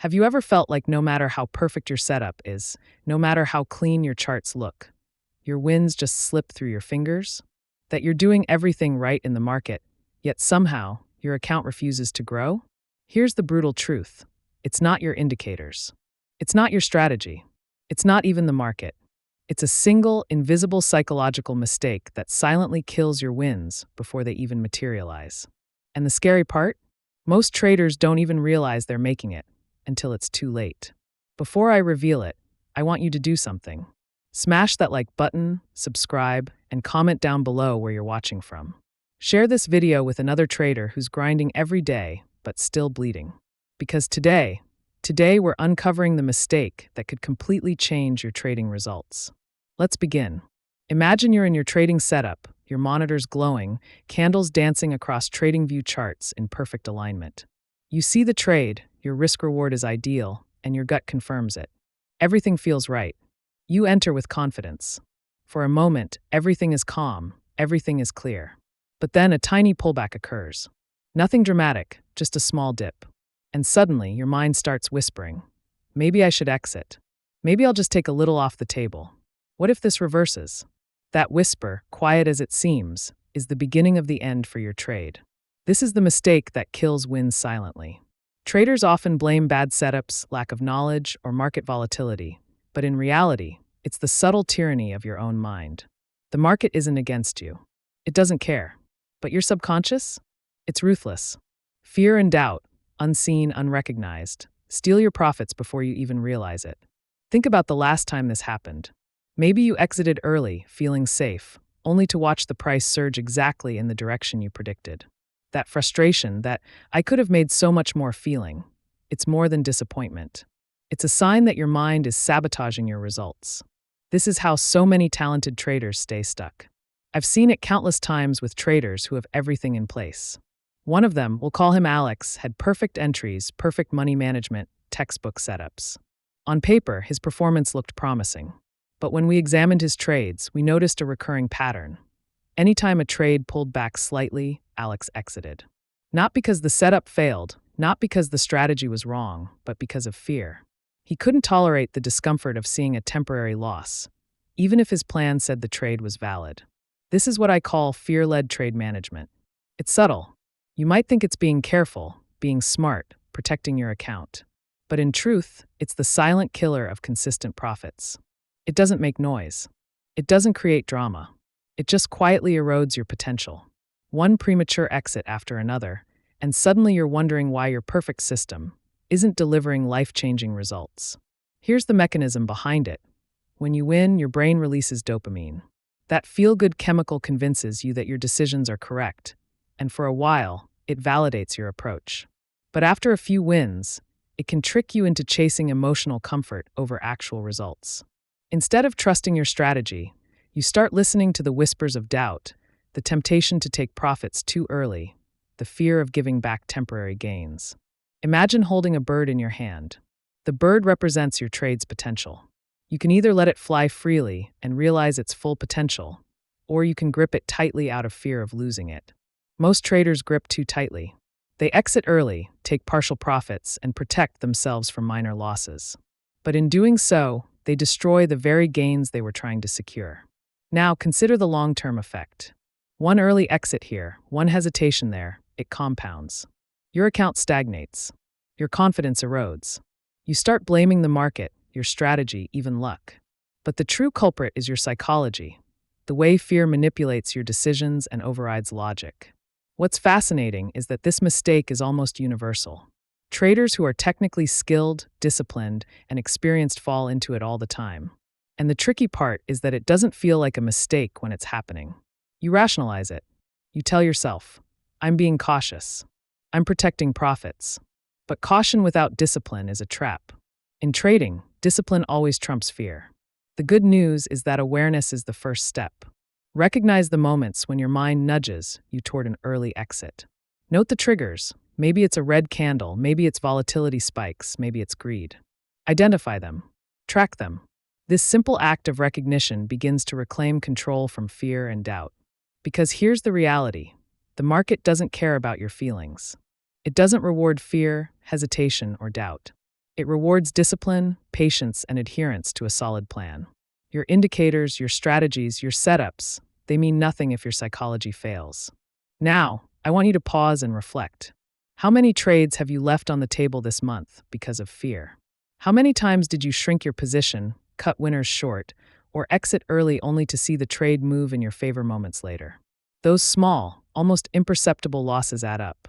Have you ever felt like no matter how perfect your setup is, no matter how clean your charts look, your wins just slip through your fingers? That you're doing everything right in the market, yet somehow your account refuses to grow? Here's the brutal truth. It's not your indicators. It's not your strategy. It's not even the market. It's a single, invisible psychological mistake that silently kills your wins before they even materialize. And the scary part? Most traders don't even realize they're making it until it's too late. Before I reveal it, I want you to do something. Smash that like button, subscribe, and comment down below where you're watching from. Share this video with another trader who's grinding every day but still bleeding. Because today we're uncovering the mistake that could completely change your trading results. Let's begin. Imagine you're in your trading setup, your monitors glowing, candles dancing across TradingView charts in perfect alignment. You see the trade, your risk-reward is ideal, and your gut confirms it. Everything feels right. You enter with confidence. For a moment, everything is calm, everything is clear. But then a tiny pullback occurs. Nothing dramatic, just a small dip. And suddenly, your mind starts whispering, maybe I should exit. Maybe I'll just take a little off the table. What if this reverses? That whisper, quiet as it seems, is the beginning of the end for your trade. This is the mistake that kills wins silently. Traders often blame bad setups, lack of knowledge, or market volatility. But in reality, it's the subtle tyranny of your own mind. The market isn't against you. It doesn't care. But your subconscious? It's ruthless. Fear and doubt, unseen, unrecognized, steal your profits before you even realize it. Think about the last time this happened. Maybe you exited early, feeling safe, only to watch the price surge exactly in the direction you predicted. That frustration, that I could have made so much more feeling, it's more than disappointment. It's a sign that your mind is sabotaging your results. This is how so many talented traders stay stuck. I've seen it countless times with traders who have everything in place. One of them, we'll call him Alex, had perfect entries, perfect money management, textbook setups. On paper, his performance looked promising. But when we examined his trades, we noticed a recurring pattern. Anytime a trade pulled back slightly, Alex exited. Not because the setup failed, not because the strategy was wrong, but because of fear. He couldn't tolerate the discomfort of seeing a temporary loss, even if his plan said the trade was valid. This is what I call fear-led trade management. It's subtle. You might think it's being careful, being smart, protecting your account. But in truth, it's the silent killer of consistent profits. It doesn't make noise. It doesn't create drama. It just quietly erodes your potential. One premature exit after another, and suddenly you're wondering why your perfect system isn't delivering life-changing results. Here's the mechanism behind it. When you win, your brain releases dopamine. That feel-good chemical convinces you that your decisions are correct, and for a while, it validates your approach. But after a few wins, it can trick you into chasing emotional comfort over actual results. Instead of trusting your strategy, you start listening to the whispers of doubt, the temptation to take profits too early, the fear of giving back temporary gains. Imagine holding a bird in your hand. The bird represents your trade's potential. You can either let it fly freely and realize its full potential, or you can grip it tightly out of fear of losing it. Most traders grip too tightly. They exit early, take partial profits, and protect themselves from minor losses. But in doing so, they destroy the very gains they were trying to secure. Now, consider the long-term effect. One early exit here, one hesitation there, it compounds. Your account stagnates. Your confidence erodes. You start blaming the market, your strategy, even luck. But the true culprit is your psychology, the way fear manipulates your decisions and overrides logic. What's fascinating is that this mistake is almost universal. Traders who are technically skilled, disciplined, and experienced fall into it all the time. And the tricky part is that it doesn't feel like a mistake when it's happening. You rationalize it. You tell yourself, I'm being cautious. I'm protecting profits. But caution without discipline is a trap. In trading, discipline always trumps fear. The good news is that awareness is the first step. Recognize the moments when your mind nudges you toward an early exit. Note the triggers. Maybe it's a red candle, maybe it's volatility spikes, maybe it's greed. Identify them. Track them. This simple act of recognition begins to reclaim control from fear and doubt. Because here's the reality. The market doesn't care about your feelings. It doesn't reward fear, hesitation, or doubt. It rewards discipline, patience, and adherence to a solid plan. Your indicators, your strategies, your setups, they mean nothing if your psychology fails. Now, I want you to pause and reflect. How many trades have you left on the table this month because of fear? How many times did you shrink your position, cut winners short, or exit early only to see the trade move in your favor moments later? Those small, almost imperceptible losses add up.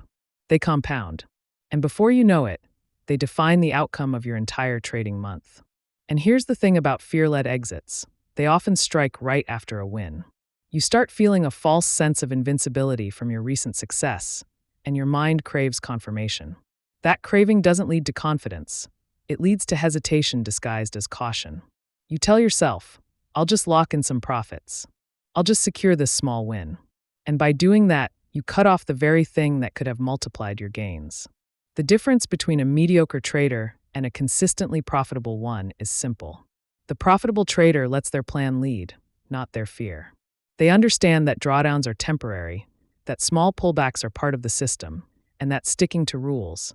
They compound. And before you know it, they define the outcome of your entire trading month. And here's the thing about fear-led exits. They often strike right after a win. You start feeling a false sense of invincibility from your recent success, and your mind craves confirmation. That craving doesn't lead to confidence. It leads to hesitation disguised as caution. You tell yourself, I'll just lock in some profits. I'll just secure this small win. And by doing that, you cut off the very thing that could have multiplied your gains. The difference between a mediocre trader and a consistently profitable one is simple. The profitable trader lets their plan lead, not their fear. They understand that drawdowns are temporary, that small pullbacks are part of the system, and that sticking to rules,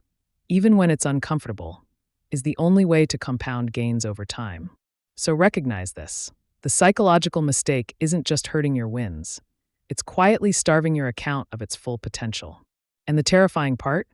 even when it's uncomfortable, is the only way to compound gains over time. So recognize this. The psychological mistake isn't just hurting your wins. It's quietly starving your account of its full potential. And the terrifying part?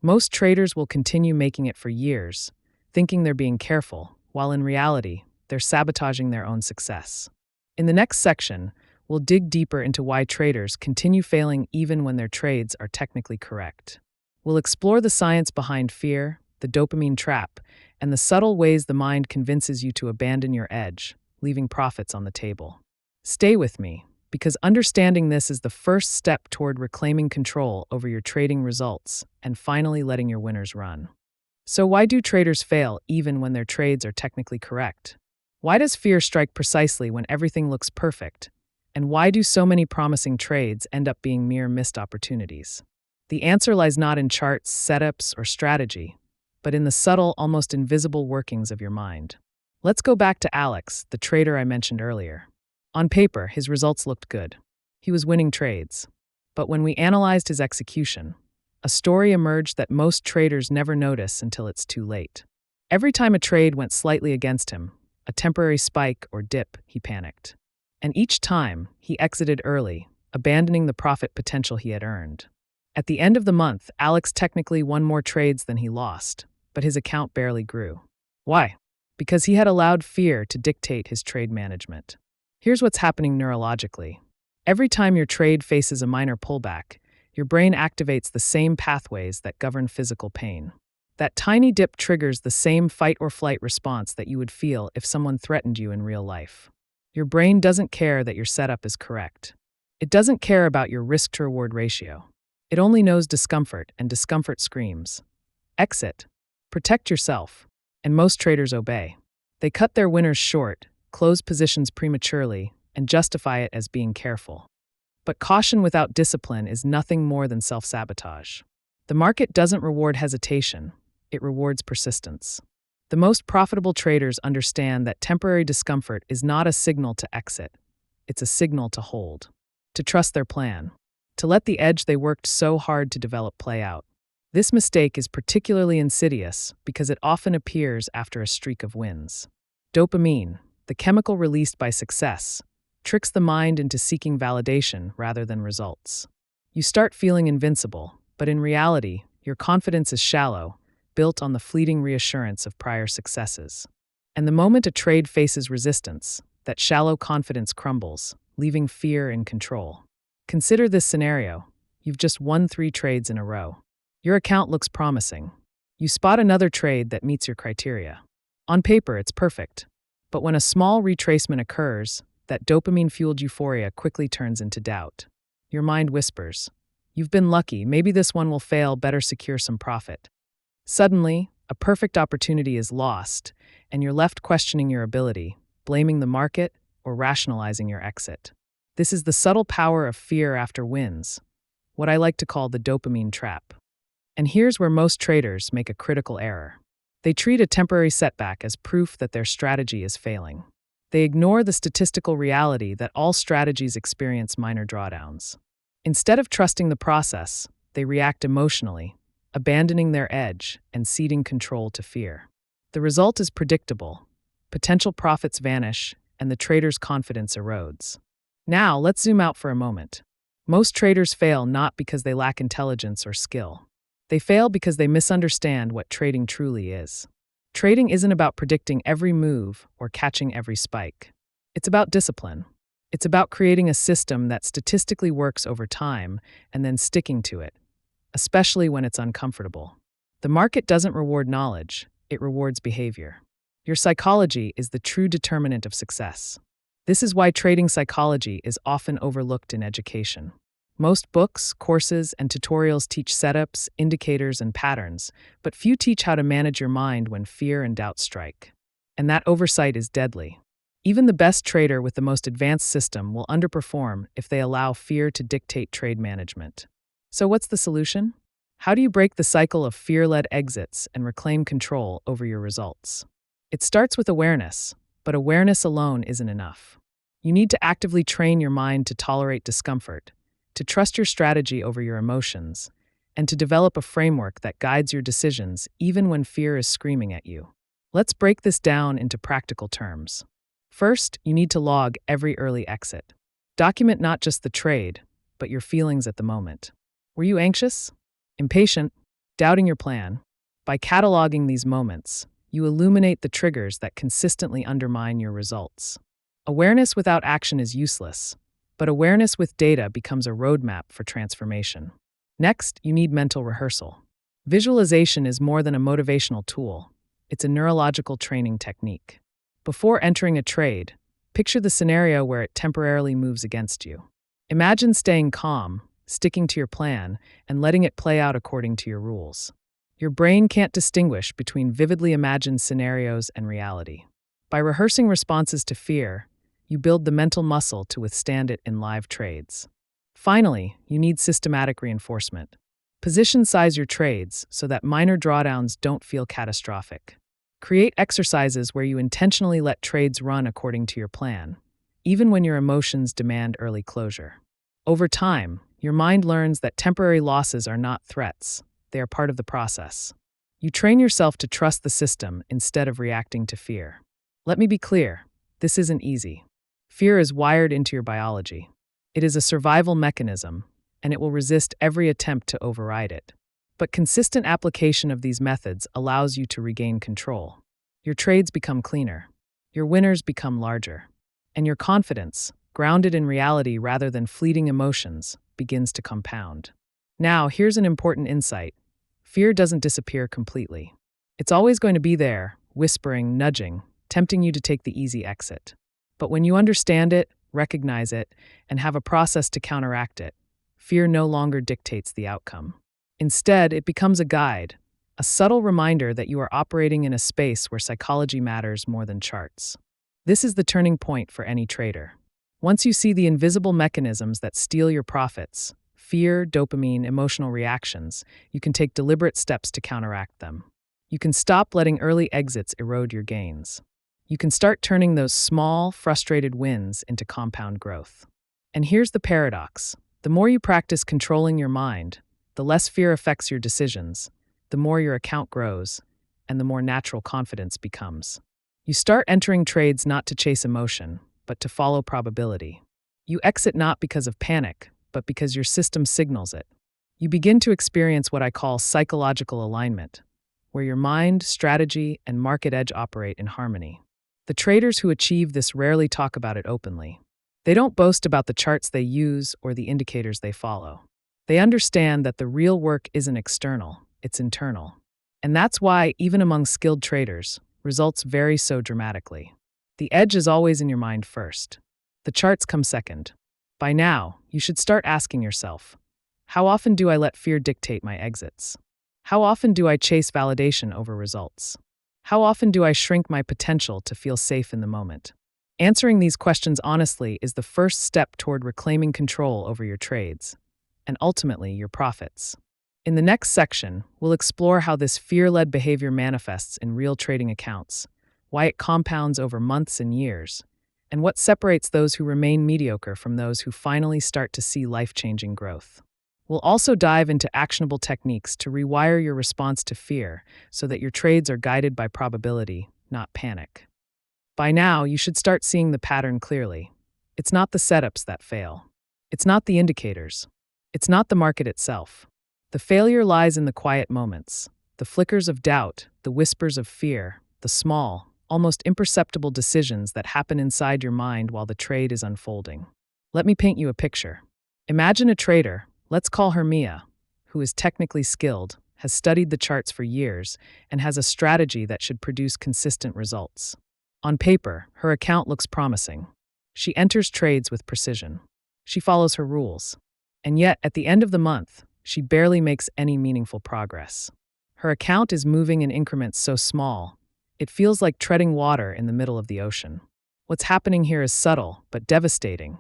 Most traders will continue making it for years, thinking they're being careful, while in reality, they're sabotaging their own success. In the next section, we'll dig deeper into why traders continue failing even when their trades are technically correct. We'll explore the science behind fear, the dopamine trap, and the subtle ways the mind convinces you to abandon your edge, leaving profits on the table. Stay with me, because understanding this is the first step toward reclaiming control over your trading results and finally letting your winners run. So why do traders fail even when their trades are technically correct? Why does fear strike precisely when everything looks perfect? And why do so many promising trades end up being mere missed opportunities? The answer lies not in charts, setups, or strategy, but in the subtle, almost invisible workings of your mind. Let's go back to Alex, the trader I mentioned earlier. On paper, his results looked good. He was winning trades. But when we analyzed his execution, a story emerged that most traders never notice until it's too late. Every time a trade went slightly against him, a temporary spike or dip, he panicked. And each time, he exited early, abandoning the profit potential he had earned. At the end of the month, Alex technically won more trades than he lost, but his account barely grew. Why? Because he had allowed fear to dictate his trade management. Here's what's happening neurologically. Every time your trade faces a minor pullback, your brain activates the same pathways that govern physical pain. That tiny dip triggers the same fight or flight response that you would feel if someone threatened you in real life. Your brain doesn't care that your setup is correct. It doesn't care about your risk-to-reward ratio. It only knows discomfort, and discomfort screams, exit, protect yourself. And most traders obey. They cut their winners short, close positions prematurely, and justify it as being careful. But caution without discipline is nothing more than self-sabotage. The market doesn't reward hesitation, it rewards persistence. The most profitable traders understand that temporary discomfort is not a signal to exit, it's a signal to hold, to trust their plan, to let the edge they worked so hard to develop play out. This mistake is particularly insidious because it often appears after a streak of wins. Dopamine, the chemical released by success, tricks the mind into seeking validation rather than results. You start feeling invincible, but in reality, your confidence is shallow, built on the fleeting reassurance of prior successes. And the moment a trade faces resistance, that shallow confidence crumbles, leaving fear in control. Consider this scenario. You've just won 3 trades in a row. Your account looks promising. You spot another trade that meets your criteria. On paper, it's perfect. But when a small retracement occurs, that dopamine-fueled euphoria quickly turns into doubt. Your mind whispers, "You've been lucky, maybe this one will fail, better secure some profit." Suddenly, a perfect opportunity is lost, and you're left questioning your ability, blaming the market, or rationalizing your exit. This is the subtle power of fear after wins, what I like to call the dopamine trap. And here's where most traders make a critical error. They treat a temporary setback as proof that their strategy is failing. They ignore the statistical reality that all strategies experience minor drawdowns. Instead of trusting the process, they react emotionally, abandoning their edge and ceding control to fear. The result is predictable. Potential profits vanish, and the trader's confidence erodes. Now, let's zoom out for a moment. Most traders fail not because they lack intelligence or skill. They fail because they misunderstand what trading truly is. Trading isn't about predicting every move or catching every spike. It's about discipline. It's about creating a system that statistically works over time and then sticking to it, especially when it's uncomfortable. The market doesn't reward knowledge, it rewards behavior. Your psychology is the true determinant of success. This is why trading psychology is often overlooked in education. Most books, courses, and tutorials teach setups, indicators, and patterns, but few teach how to manage your mind when fear and doubt strike. And that oversight is deadly. Even the best trader with the most advanced system will underperform if they allow fear to dictate trade management. So what's the solution? How do you break the cycle of fear-led exits and reclaim control over your results? It starts with awareness, but awareness alone isn't enough. You need to actively train your mind to tolerate discomfort, to trust your strategy over your emotions, and to develop a framework that guides your decisions even when fear is screaming at you. Let's break this down into practical terms. First, you need to log every early exit. Document not just the trade, but your feelings at the moment. Were you anxious? Impatient? Doubting your plan? By cataloging these moments, you illuminate the triggers that consistently undermine your results. Awareness without action is useless, but awareness with data becomes a roadmap for transformation. Next, you need mental rehearsal. Visualization is more than a motivational tool. It's a neurological training technique. Before entering a trade, picture the scenario where it temporarily moves against you. Imagine staying calm, sticking to your plan, and letting it play out according to your rules. Your brain can't distinguish between vividly imagined scenarios and reality. By rehearsing responses to fear, you build the mental muscle to withstand it in live trades. Finally, you need systematic reinforcement. Position size your trades so that minor drawdowns don't feel catastrophic. Create exercises where you intentionally let trades run according to your plan, even when your emotions demand early closure. Over time, your mind learns that temporary losses are not threats. They are part of the process. You train yourself to trust the system instead of reacting to fear. Let me be clear, this isn't easy. Fear is wired into your biology. It is a survival mechanism, and it will resist every attempt to override it. But consistent application of these methods allows you to regain control. Your trades become cleaner, your winners become larger, and your confidence, grounded in reality rather than fleeting emotions, begins to compound. Now, here's an important insight. Fear doesn't disappear completely. It's always going to be there, whispering, nudging, tempting you to take the easy exit. But when you understand it, recognize it, and have a process to counteract it, fear no longer dictates the outcome. Instead, it becomes a guide, a subtle reminder that you are operating in a space where psychology matters more than charts. This is the turning point for any trader. Once you see the invisible mechanisms that steal your profits, fear, dopamine, emotional reactions, you can take deliberate steps to counteract them. You can stop letting early exits erode your gains. You can start turning those small, frustrated wins into compound growth. And here's the paradox. The more you practice controlling your mind, the less fear affects your decisions, the more your account grows, and the more natural confidence becomes. You start entering trades not to chase emotion, but to follow probability. You exit not because of panic, but because your system signals it. You begin to experience what I call psychological alignment, where your mind, strategy, and market edge operate in harmony. The traders who achieve this rarely talk about it openly. They don't boast about the charts they use or the indicators they follow. They understand that the real work isn't external, it's internal. And that's why, even among skilled traders, results vary so dramatically. The edge is always in your mind first. The charts come second. By now, you should start asking yourself, how often do I let fear dictate my exits? How often do I chase validation over results? How often do I shrink my potential to feel safe in the moment? Answering these questions honestly is the first step toward reclaiming control over your trades, and ultimately your profits. In the next section, we'll explore how this fear-led behavior manifests in real trading accounts, why it compounds over months and years, and what separates those who remain mediocre from those who finally start to see life-changing growth. We'll also dive into actionable techniques to rewire your response to fear so that your trades are guided by probability, not panic. By now, you should start seeing the pattern clearly. It's not the setups that fail. It's not the indicators. It's not the market itself. The failure lies in the quiet moments, the flickers of doubt, the whispers of fear, the small, almost imperceptible decisions that happen inside your mind while the trade is unfolding. Let me paint you a picture. Imagine a trader, let's call her Mia, who is technically skilled, has studied the charts for years, and has a strategy that should produce consistent results. On paper, her account looks promising. She enters trades with precision. She follows her rules. And yet, at the end of the month, she barely makes any meaningful progress. Her account is moving in increments so small, it feels like treading water in the middle of the ocean. What's happening here is subtle, but devastating.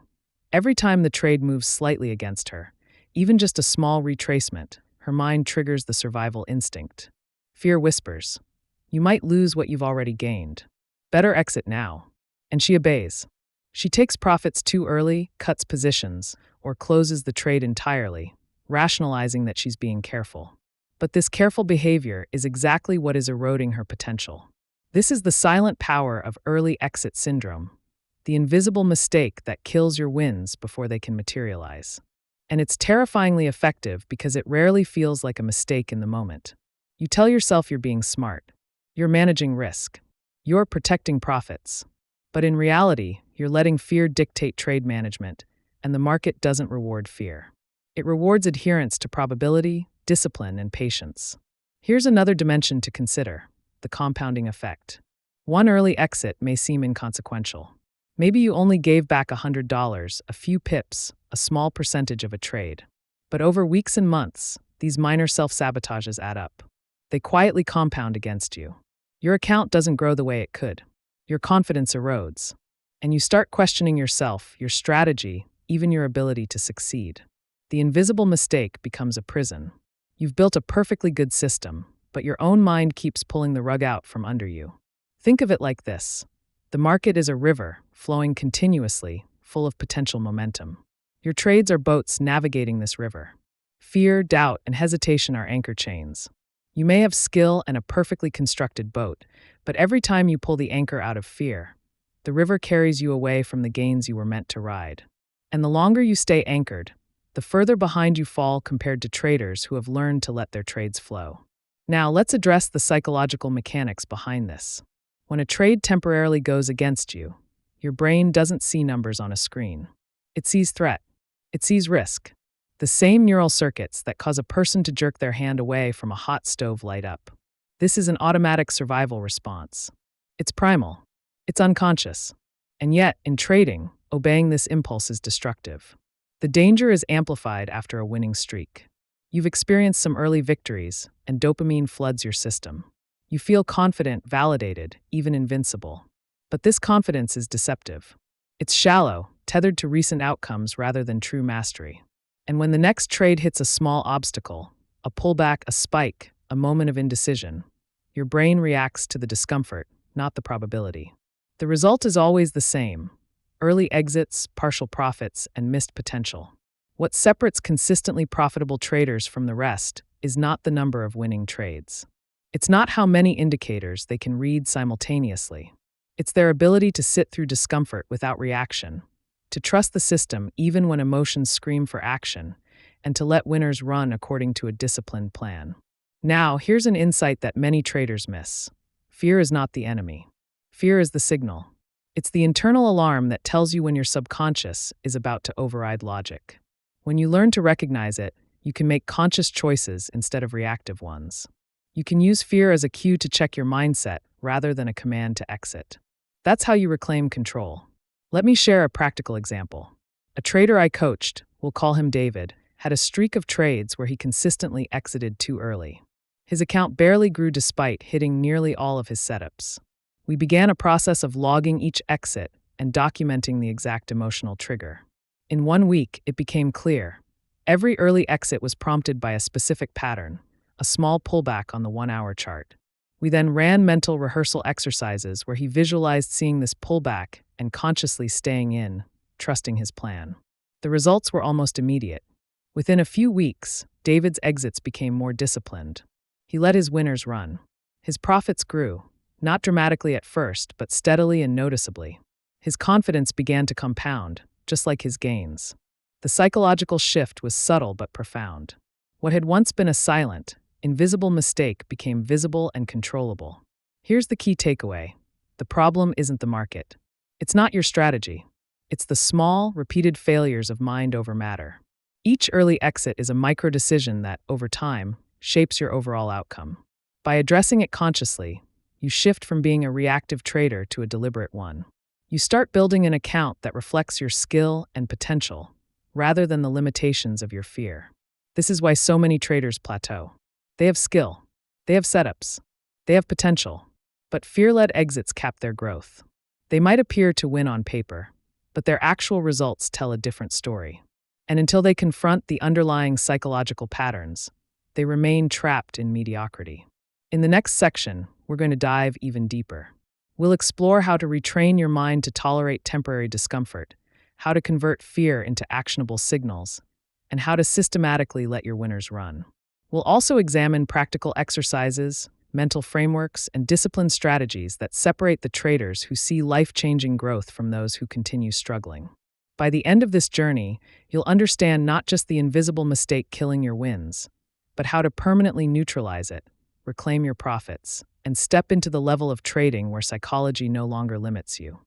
Every time the trade moves slightly against her, even just a small retracement, her mind triggers the survival instinct. Fear whispers, "You might lose what you've already gained. Better exit now." And she obeys. She takes profits too early, cuts positions, or closes the trade entirely, rationalizing that she's being careful. But this careful behavior is exactly what is eroding her potential. This is the silent power of early exit syndrome, the invisible mistake that kills your wins before they can materialize. And it's terrifyingly effective because it rarely feels like a mistake in the moment. You tell yourself you're being smart. You're managing risk. You're protecting profits. But in reality, you're letting fear dictate trade management, and the market doesn't reward fear. It rewards adherence to probability, discipline, and patience. Here's another dimension to consider: the compounding effect. One early exit may seem inconsequential. Maybe you only gave back $100, a few pips, a small percentage of a trade. But over weeks and months, these minor self-sabotages add up. They quietly compound against you. Your account doesn't grow the way it could. Your confidence erodes. And you start questioning yourself, your strategy, even your ability to succeed. The invisible mistake becomes a prison. You've built a perfectly good system, but your own mind keeps pulling the rug out from under you. Think of it like this. The market is a river, flowing continuously, full of potential momentum. Your trades are boats navigating this river. Fear, doubt, and hesitation are anchor chains. You may have skill and a perfectly constructed boat, but every time you pull the anchor out of fear, the river carries you away from the gains you were meant to ride. And the longer you stay anchored, the further behind you fall compared to traders who have learned to let their trades flow. Now, let's address the psychological mechanics behind this. When a trade temporarily goes against you, your brain doesn't see numbers on a screen. It sees threat. It sees risk. The same neural circuits that cause a person to jerk their hand away from a hot stove light up. This is an automatic survival response. It's primal. It's unconscious. And yet, in trading, obeying this impulse is destructive. The danger is amplified after a winning streak. You've experienced some early victories, and dopamine floods your system. You feel confident, validated, even invincible. But this confidence is deceptive. It's shallow, tethered to recent outcomes rather than true mastery. And when the next trade hits a small obstacle, a pullback, a spike, a moment of indecision, your brain reacts to the discomfort, not the probability. The result is always the same: early exits, partial profits, and missed potential. What separates consistently profitable traders from the rest is not the number of winning trades. It's not how many indicators they can read simultaneously. It's their ability to sit through discomfort without reaction, to trust the system even when emotions scream for action, and to let winners run according to a disciplined plan. Now, here's an insight that many traders miss. Fear is not the enemy. Fear is the signal. It's the internal alarm that tells you when your subconscious is about to override logic. When you learn to recognize it, you can make conscious choices instead of reactive ones. You can use fear as a cue to check your mindset rather than a command to exit. That's how you reclaim control. Let me share a practical example. A trader I coached, we'll call him David, had a streak of trades where he consistently exited too early. His account barely grew despite hitting nearly all of his setups. We began a process of logging each exit and documenting the exact emotional trigger. In 1 week, it became clear. Every early exit was prompted by a specific pattern, a small pullback on the 1-hour chart. We then ran mental rehearsal exercises where he visualized seeing this pullback and consciously staying in, trusting his plan. The results were almost immediate. Within a few weeks, David's exits became more disciplined. He let his winners run. His profits grew, not dramatically at first, but steadily and noticeably. His confidence began to compound, just like his gains. The psychological shift was subtle but profound. What had once been a silent, invisible mistake became visible and controllable. Here's the key takeaway. The problem isn't the market. It's not your strategy. It's the small, repeated failures of mind over matter. Each early exit is a micro-decision that, over time, shapes your overall outcome. By addressing it consciously, you shift from being a reactive trader to a deliberate one. You start building an account that reflects your skill and potential, rather than the limitations of your fear. This is why so many traders plateau. They have skill, they have setups, they have potential, but fear-led exits cap their growth. They might appear to win on paper, but their actual results tell a different story. And until they confront the underlying psychological patterns, they remain trapped in mediocrity. In the next section, we're going to dive even deeper. We'll explore how to retrain your mind to tolerate temporary discomfort, how to convert fear into actionable signals, and how to systematically let your winners run. We'll also examine practical exercises, mental frameworks, and discipline strategies that separate the traders who see life-changing growth from those who continue struggling. By the end of this journey, you'll understand not just the invisible mistake killing your wins, but how to permanently neutralize it, reclaim your profits, and step into the level of trading where psychology no longer limits you.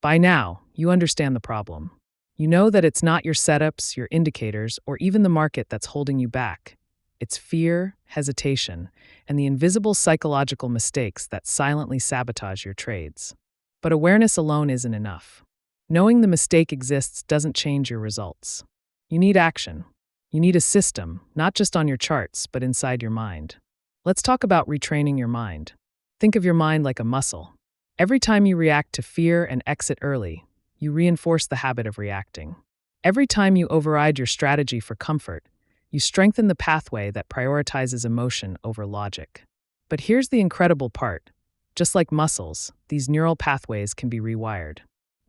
By now, you understand the problem. You know that it's not your setups, your indicators, or even the market that's holding you back. It's fear, hesitation, and the invisible psychological mistakes that silently sabotage your trades. But awareness alone isn't enough. Knowing the mistake exists doesn't change your results. You need action. You need a system, not just on your charts, but inside your mind. Let's talk about retraining your mind. Think of your mind like a muscle. Every time you react to fear and exit early, you reinforce the habit of reacting. Every time you override your strategy for comfort, you strengthen the pathway that prioritizes emotion over logic. But here's the incredible part. Just like muscles, these neural pathways can be rewired.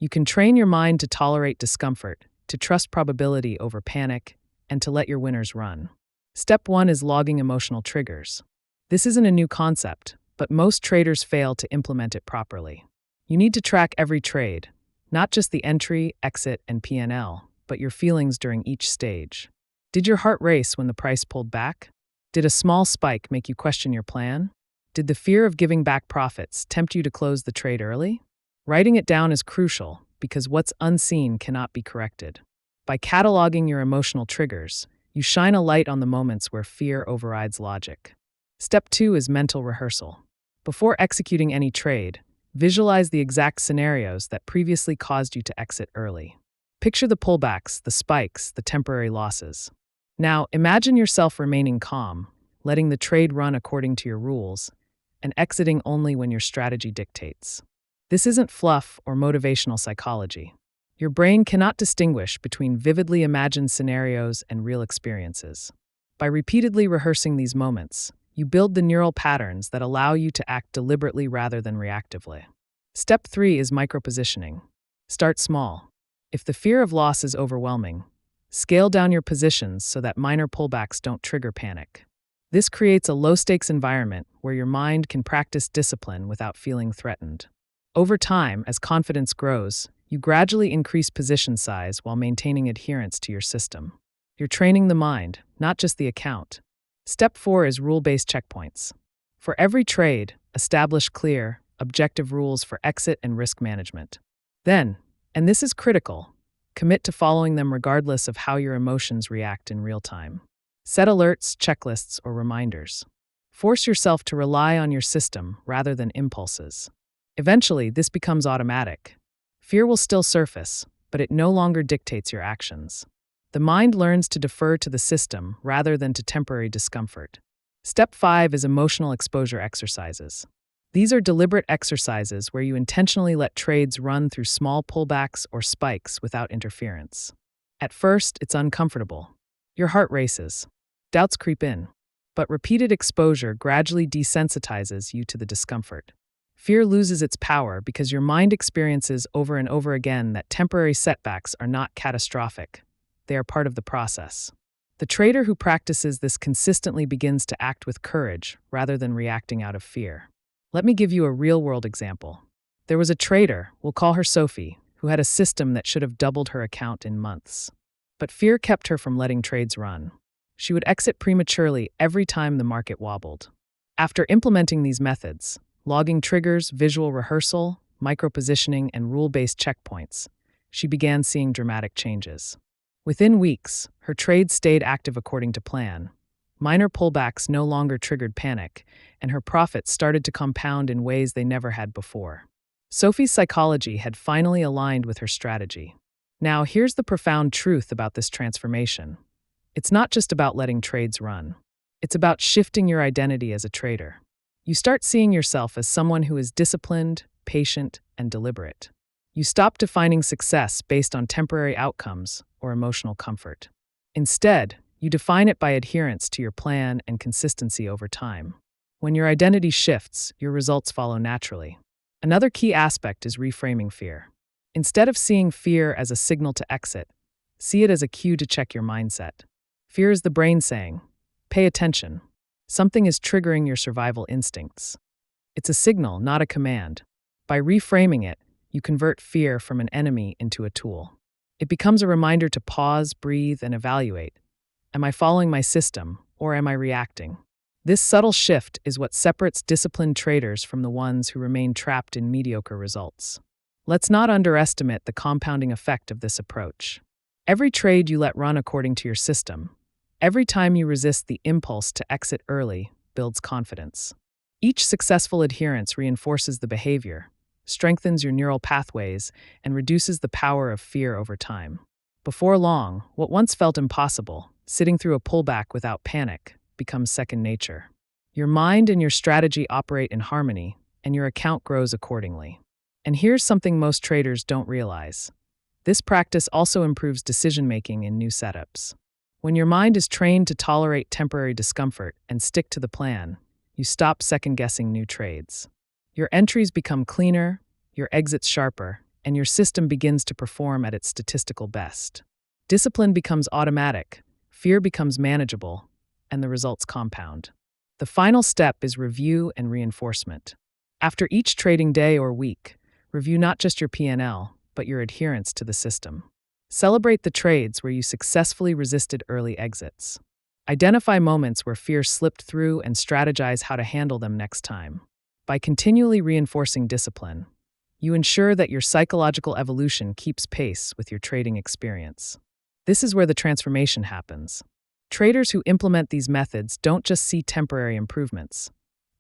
You can train your mind to tolerate discomfort, to trust probability over panic, and to let your winners run. Step 1 is logging emotional triggers. This isn't a new concept, but most traders fail to implement it properly. You need to track every trade, not just the entry, exit, and P&L, but your feelings during each stage. Did your heart race when the price pulled back? Did a small spike make you question your plan? Did the fear of giving back profits tempt you to close the trade early? Writing it down is crucial because what's unseen cannot be corrected. By cataloging your emotional triggers, you shine a light on the moments where fear overrides logic. Step 2 is mental rehearsal. Before executing any trade, visualize the exact scenarios that previously caused you to exit early. Picture the pullbacks, the spikes, the temporary losses. Now, imagine yourself remaining calm, letting the trade run according to your rules, and exiting only when your strategy dictates. This isn't fluff or motivational psychology. Your brain cannot distinguish between vividly imagined scenarios and real experiences. By repeatedly rehearsing these moments, you build the neural patterns that allow you to act deliberately rather than reactively. Step 3 is micro-positioning. Start small. If the fear of loss is overwhelming, scale down your positions so that minor pullbacks don't trigger panic. This creates a low-stakes environment where your mind can practice discipline without feeling threatened. Over time, as confidence grows, you gradually increase position size while maintaining adherence to your system. You're training the mind, not just the account. Step 4 is rule-based checkpoints. For every trade, establish clear, objective rules for exit and risk management. Then, and this is critical, commit to following them regardless of how your emotions react in real time. Set alerts, checklists, or reminders. Force yourself to rely on your system rather than impulses. Eventually, this becomes automatic. Fear will still surface, but it no longer dictates your actions. The mind learns to defer to the system rather than to temporary discomfort. Step 5 is emotional exposure exercises. These are deliberate exercises where you intentionally let trades run through small pullbacks or spikes without interference. At first, it's uncomfortable. Your heart races. Doubts creep in. But repeated exposure gradually desensitizes you to the discomfort. Fear loses its power because your mind experiences over and over again that temporary setbacks are not catastrophic. They are part of the process. The trader who practices this consistently begins to act with courage rather than reacting out of fear. Let me give you a real-world example. There was a trader, we'll call her Sophie, who had a system that should have doubled her account in months. But fear kept her from letting trades run. She would exit prematurely every time the market wobbled. After implementing these methods, logging triggers, visual rehearsal, micro-positioning, and rule-based checkpoints, she began seeing dramatic changes. Within weeks, her trades stayed active according to plan. Minor pullbacks no longer triggered panic, and her profits started to compound in ways they never had before. Sophie's psychology had finally aligned with her strategy. Now, here's the profound truth about this transformation. It's not just about letting trades run. It's about shifting your identity as a trader. You start seeing yourself as someone who is disciplined, patient, and deliberate. You stop defining success based on temporary outcomes or emotional comfort. Instead, you define it by adherence to your plan and consistency over time. When your identity shifts, your results follow naturally. Another key aspect is reframing fear. Instead of seeing fear as a signal to exit, see it as a cue to check your mindset. Fear is the brain saying, "Pay attention. Something is triggering your survival instincts." It's a signal, not a command. By reframing it, you convert fear from an enemy into a tool. It becomes a reminder to pause, breathe, and evaluate. Am I following my system, or am I reacting? This subtle shift is what separates disciplined traders from the ones who remain trapped in mediocre results. Let's not underestimate the compounding effect of this approach. Every trade you let run according to your system, every time you resist the impulse to exit early, builds confidence. Each successful adherence reinforces the behavior, strengthens your neural pathways, and reduces the power of fear over time. Before long, what once felt impossible, sitting through a pullback without panic, becomes second nature. Your mind and your strategy operate in harmony, and your account grows accordingly. And here's something most traders don't realize. This practice also improves decision-making in new setups. When your mind is trained to tolerate temporary discomfort and stick to the plan, you stop second-guessing new trades. Your entries become cleaner, your exits sharper, and your system begins to perform at its statistical best. Discipline becomes automatic, fear becomes manageable, and the results compound. The final step is review and reinforcement. After each trading day or week, review not just your P&L, but your adherence to the system. Celebrate the trades where you successfully resisted early exits. Identify moments where fear slipped through and strategize how to handle them next time. By continually reinforcing discipline, you ensure that your psychological evolution keeps pace with your trading experience. This is where the transformation happens. Traders who implement these methods don't just see temporary improvements.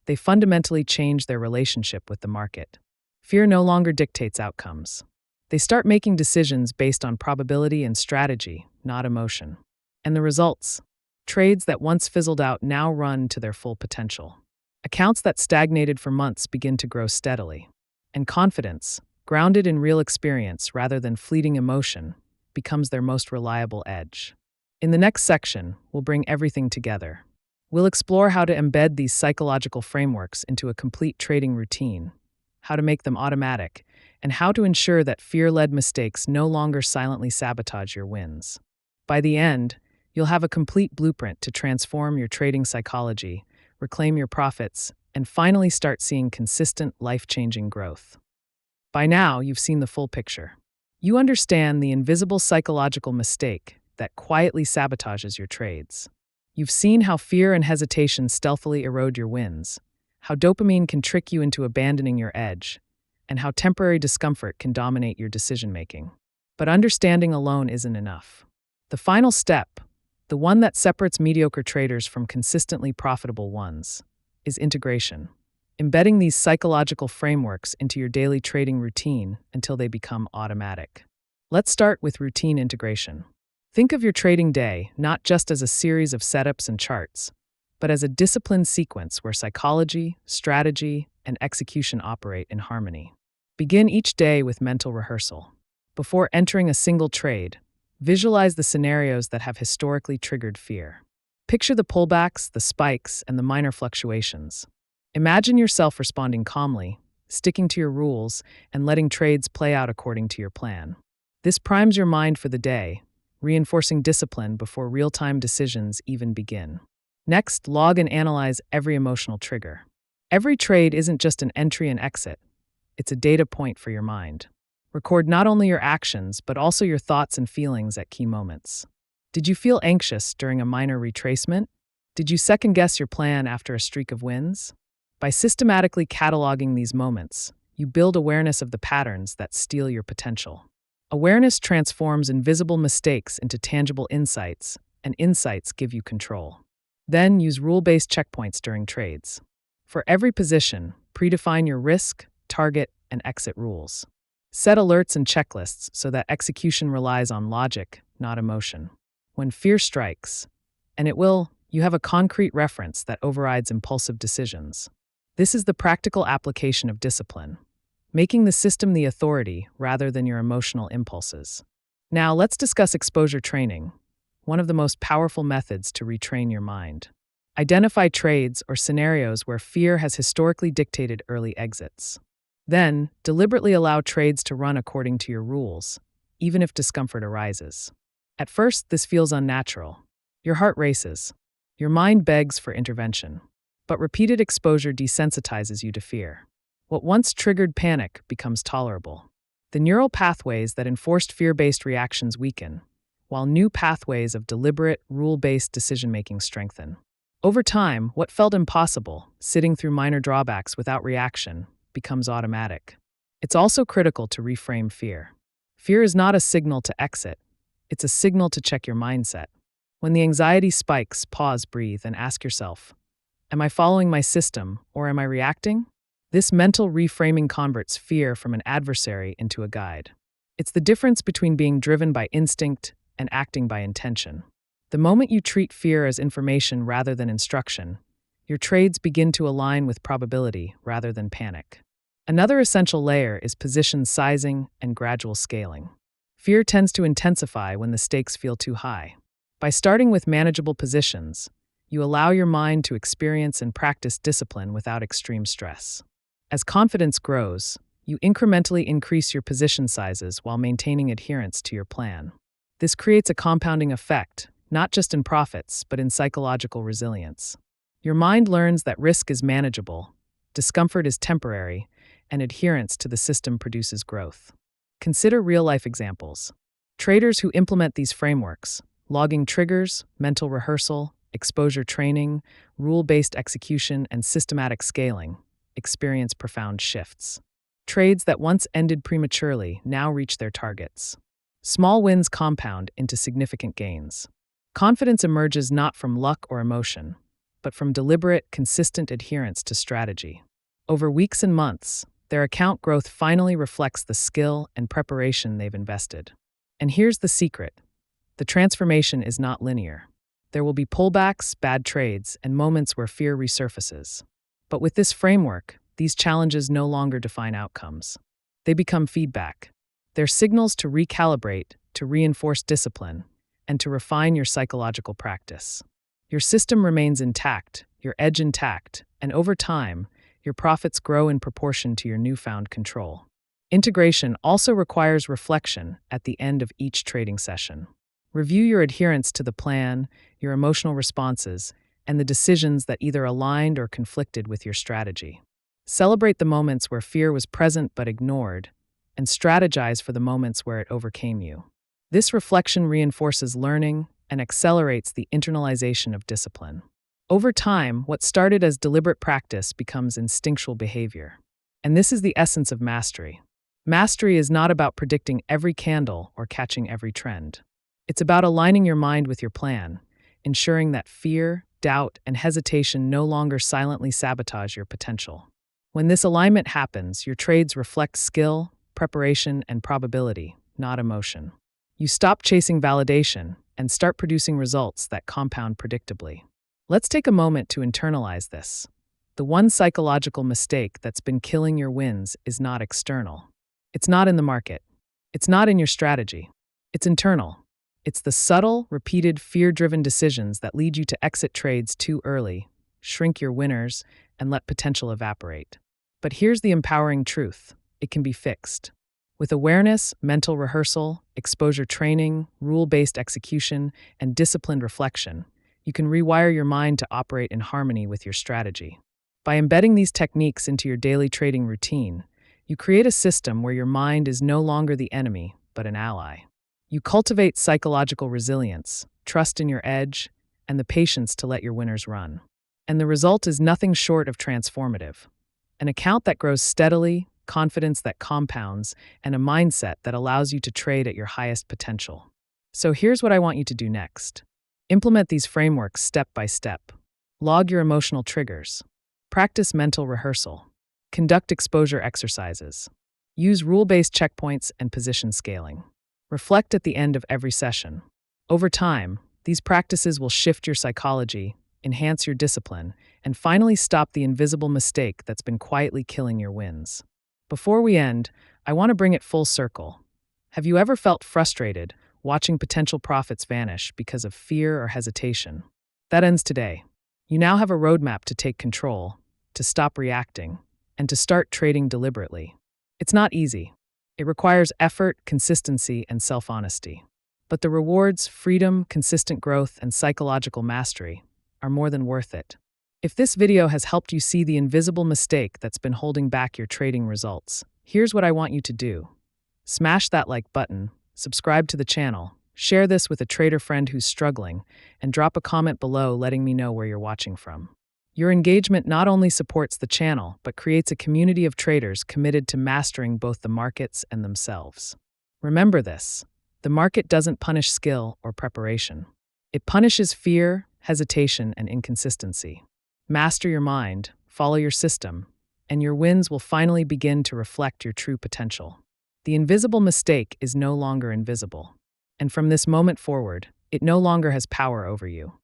They fundamentally change their relationship with the market. Fear no longer dictates outcomes. They start making decisions based on probability and strategy, not emotion. And the results? Trades that once fizzled out now run to their full potential. Accounts that stagnated for months begin to grow steadily. And confidence, grounded in real experience rather than fleeting emotion, becomes their most reliable edge. In the next section, we'll bring everything together. We'll explore how to embed these psychological frameworks into a complete trading routine, how to make them automatic, and how to ensure that fear-led mistakes no longer silently sabotage your wins. By the end, you'll have a complete blueprint to transform your trading psychology, reclaim your profits, and finally start seeing consistent, life-changing growth. By now, you've seen the full picture. You understand the invisible psychological mistake that quietly sabotages your trades. You've seen how fear and hesitation stealthily erode your wins, how dopamine can trick you into abandoning your edge, and how temporary discomfort can dominate your decision-making. But understanding alone isn't enough. The final step, the one that separates mediocre traders from consistently profitable ones, is integration. Embedding these psychological frameworks into your daily trading routine until they become automatic. Let's start with routine integration. Think of your trading day not just as a series of setups and charts, but as a disciplined sequence where psychology, strategy, and execution operate in harmony. Begin each day with mental rehearsal. Before entering a single trade, visualize the scenarios that have historically triggered fear. Picture the pullbacks, the spikes, and the minor fluctuations. Imagine yourself responding calmly, sticking to your rules, and letting trades play out according to your plan. This primes your mind for the day, reinforcing discipline before real-time decisions even begin. Next, log and analyze every emotional trigger. Every trade isn't just an entry and exit, it's a data point for your mind. Record not only your actions, but also your thoughts and feelings at key moments. Did you feel anxious during a minor retracement? Did you second-guess your plan after a streak of wins? By systematically cataloging these moments, you build awareness of the patterns that steal your potential. Awareness transforms invisible mistakes into tangible insights, and insights give you control. Then use rule-based checkpoints during trades. For every position, predefine your risk, target, and exit rules. Set alerts and checklists so that execution relies on logic, not emotion. When fear strikes, and it will, you have a concrete reference that overrides impulsive decisions. This is the practical application of discipline, making the system the authority rather than your emotional impulses. Now let's discuss exposure training, one of the most powerful methods to retrain your mind. Identify trades or scenarios where fear has historically dictated early exits. Then, deliberately allow trades to run according to your rules, even if discomfort arises. At first, this feels unnatural. Your heart races. Your mind begs for intervention. But repeated exposure desensitizes you to fear. What once triggered panic becomes tolerable. The neural pathways that enforced fear-based reactions weaken, while new pathways of deliberate, rule-based decision-making strengthen. Over time, what felt impossible, sitting through minor drawbacks without reaction, becomes automatic. It's also critical to reframe fear. Fear is not a signal to exit, it's a signal to check your mindset. When the anxiety spikes, pause, breathe, and ask yourself, am I following my system, or am I reacting? This mental reframing converts fear from an adversary into a guide. It's the difference between being driven by instinct and acting by intention. The moment you treat fear as information rather than instruction, your trades begin to align with probability rather than panic. Another essential layer is position sizing and gradual scaling. Fear tends to intensify when the stakes feel too high. By starting with manageable positions, you allow your mind to experience and practice discipline without extreme stress. As confidence grows, you incrementally increase your position sizes while maintaining adherence to your plan. This creates a compounding effect, not just in profits, but in psychological resilience. Your mind learns that risk is manageable, discomfort is temporary, and adherence to the system produces growth. Consider real-life examples. Traders who implement these frameworks, logging triggers, mental rehearsal, exposure training, rule-based execution, and systematic scaling, experience profound shifts. Trades that once ended prematurely now reach their targets. Small wins compound into significant gains. Confidence emerges not from luck or emotion, but from deliberate, consistent adherence to strategy. Over weeks and months, their account growth finally reflects the skill and preparation they've invested. And here's the secret. The transformation is not linear. There will be pullbacks, bad trades, and moments where fear resurfaces. But with this framework, these challenges no longer define outcomes. They become feedback. They're signals to recalibrate, to reinforce discipline, and to refine your psychological practice. Your system remains intact, your edge intact, and over time, your profits grow in proportion to your newfound control. Integration also requires reflection at the end of each trading session. Review your adherence to the plan, your emotional responses, and the decisions that either aligned or conflicted with your strategy. Celebrate the moments where fear was present but ignored, and strategize for the moments where it overcame you. This reflection reinforces learning and accelerates the internalization of discipline. Over time, what started as deliberate practice becomes instinctual behavior. And this is the essence of mastery. Mastery is not about predicting every candle or catching every trend. It's about aligning your mind with your plan, ensuring that fear, doubt, and hesitation no longer silently sabotage your potential. When this alignment happens, your trades reflect skill, preparation, and probability, not emotion. You stop chasing validation and start producing results that compound predictably. Let's take a moment to internalize this. The one psychological mistake that's been killing your wins is not external. It's not in the market. It's not in your strategy. It's internal. It's the subtle, repeated, fear-driven decisions that lead you to exit trades too early, shrink your winners, and let potential evaporate. But here's the empowering truth. It can be fixed. With awareness, mental rehearsal, exposure training, rule-based execution, and disciplined reflection, you can rewire your mind to operate in harmony with your strategy. By embedding these techniques into your daily trading routine, you create a system where your mind is no longer the enemy, but an ally. You cultivate psychological resilience, trust in your edge, and the patience to let your winners run. And the result is nothing short of transformative. An account that grows steadily, confidence that compounds, and a mindset that allows you to trade at your highest potential. So here's what I want you to do next. Implement these frameworks step by step. Log your emotional triggers. Practice mental rehearsal. Conduct exposure exercises. Use rule-based checkpoints and position scaling. Reflect at the end of every session. Over time, these practices will shift your psychology, enhance your discipline, and finally stop the invisible mistake that's been quietly killing your wins. Before we end, I want to bring it full circle. Have you ever felt frustrated watching potential profits vanish because of fear or hesitation? That ends today. You now have a roadmap to take control, to stop reacting, and to start trading deliberately. It's not easy. It requires effort, consistency, and self-honesty. But the rewards, freedom, consistent growth, and psychological mastery are more than worth it. If this video has helped you see the invisible mistake that's been holding back your trading results, here's what I want you to do. Smash that like button, subscribe to the channel, share this with a trader friend who's struggling, and drop a comment below letting me know where you're watching from. Your engagement not only supports the channel, but creates a community of traders committed to mastering both the markets and themselves. Remember this: the market doesn't punish skill or preparation. It punishes fear, hesitation, and inconsistency. Master your mind, follow your system, and your wins will finally begin to reflect your true potential. The invisible mistake is no longer invisible. And from this moment forward, it no longer has power over you.